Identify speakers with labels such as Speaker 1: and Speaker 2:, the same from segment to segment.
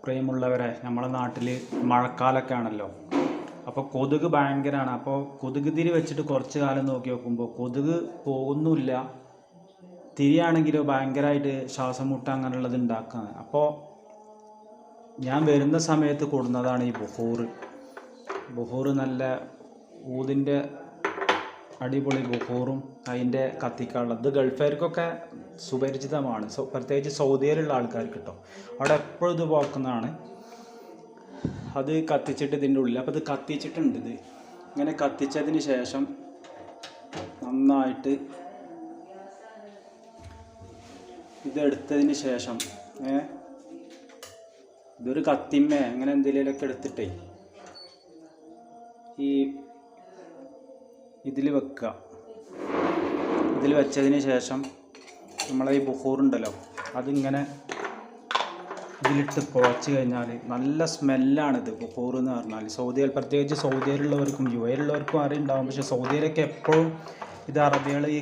Speaker 1: പ്രിയമുള്ളവരെ, നമ്മളെ നാട്ടിൽ മഴക്കാലമൊക്കെ ആണല്ലോ. അപ്പോൾ കൊതുക് ഭയങ്കരമാണ്. അപ്പോൾ കൊതുക് തിരി വെച്ചിട്ട് കുറച്ച് കാലം നോക്കി നോക്കുമ്പോൾ കൊതുക് പോകുന്നില്ല. തിരിയാണെങ്കിലോ ഭയങ്കരമായിട്ട് ശ്വാസം മുട്ട അങ്ങനെയുള്ളത് ഉണ്ടാക്കുകയാണ്. അപ്പോൾ ഞാൻ വരുന്ന സമയത്ത് കൊടുന്നതാണ് ഈ ബുഹൂറ് നല്ല ഊതിൻ്റെ അടിപൊളി ബുഹൂറും അതിൻ്റെ കത്തിക്കാനുള്ളത്. ഇത് ഗൾഫുകാർക്കൊക്കെ സുപരിചിതമാണ്, പ്രത്യേകിച്ച് സൗദിയിലുള്ള ആൾക്കാർക്ക് കേട്ടോ. അവിടെ എപ്പോഴും ഇത് പോക്കുന്നതാണ്. അത് കത്തിച്ചിട്ട് ഇതിൻ്റെ ഉള്ളിൽ, അപ്പോൾ ഇത് കത്തിച്ചിട്ടുണ്ട്. ഇത് ഇങ്ങനെ കത്തിച്ചതിന് ശേഷം നന്നായിട്ട് ഇതെടുത്തതിന് ശേഷം ഇതൊരു കത്തിമ്മേ അങ്ങനെ എന്തെങ്കിലുമൊക്കെ എടുത്തിട്ടേ ഈ ഇതിൽ വെക്കുക. ഇതിൽ വെച്ചതിന് ശേഷം നമ്മളെ ഈ ബുഹൂറുണ്ടല്ലോ അതിങ്ങനെ ഇതിലിട്ട് പുകച്ച് കഴിഞ്ഞാൽ നല്ല സ്മെല്ലാണിത്. ബുഹൂർ എന്ന് പറഞ്ഞാൽ സൗദിയിൽ, പ്രത്യേകിച്ച് സൗദിയിലുള്ളവർക്കും യുഎയിലുള്ളവർക്കും അറിയുണ്ടാവും. പക്ഷേ സൗദിയിലൊക്കെ എപ്പോഴും ഇത് അറബികൾ ഈ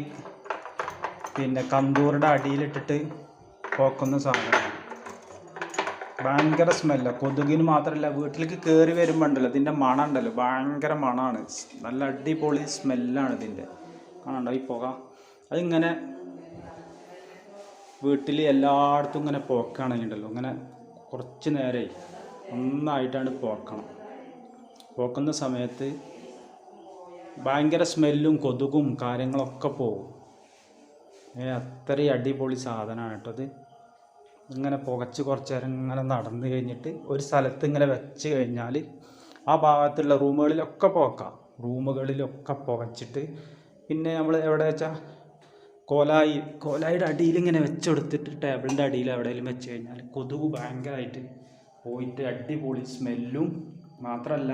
Speaker 1: കന്തൂറിൻ്റെ അടിയിലിട്ടിട്ട് പോക്കുന്ന സാധനമാണ്. ഭയങ്കര സ്മെല്ലാണ്. കൊതുകിന് മാത്രമല്ല, വീട്ടിലേക്ക് കയറി വരുമ്പോൾ ഉണ്ടല്ലോ ഇതിൻ്റെ മണം ഉണ്ടല്ലോ, ഭയങ്കര മണമാണ്. നല്ല അടിപൊളി സ്മെല്ലാണ് ഇതിൻ്റെ. കാണണ്ടോ ഈ പുക? അതിങ്ങനെ വീട്ടിൽ എല്ലായിടത്തും ഇങ്ങനെ പോക്കുകയാണെങ്കിലുണ്ടല്ലോ, ഇങ്ങനെ കുറച്ച് നേരെ നന്നായിട്ടാണ് പോക്കണം. പോക്കുന്ന സമയത്ത് ഭയങ്കര സ്മെല്ലും കൊതുകും കാര്യങ്ങളൊക്കെ പോകും. അത്രയും അടിപൊളി സാധനമാണ് കേട്ടോ അത്. ഇങ്ങനെ പുകച്ച് കുറച്ച് നേരം ഇങ്ങനെ നടന്നു കഴിഞ്ഞിട്ട് ഒരു സ്ഥലത്ത് ഇങ്ങനെ വെച്ച് കഴിഞ്ഞാൽ ആ ഭാഗത്തുള്ള റൂമുകളിലൊക്കെ പുകച്ചിട്ട് പിന്നെ നമ്മൾ എവിടെ വെച്ചാൽ കോലായിയുടെ അടിയിൽ ഇങ്ങനെ വെച്ചെടുത്തിട്ട് ടേബിളിൻ്റെ അടിയിൽ എവിടെയെങ്കിലും വെച്ച് കഴിഞ്ഞാൽ കൊതുക് ഭയങ്കരമായിട്ട് പോയിട്ട് അടിപൊളി സ്മെല്ലും മാത്രമല്ല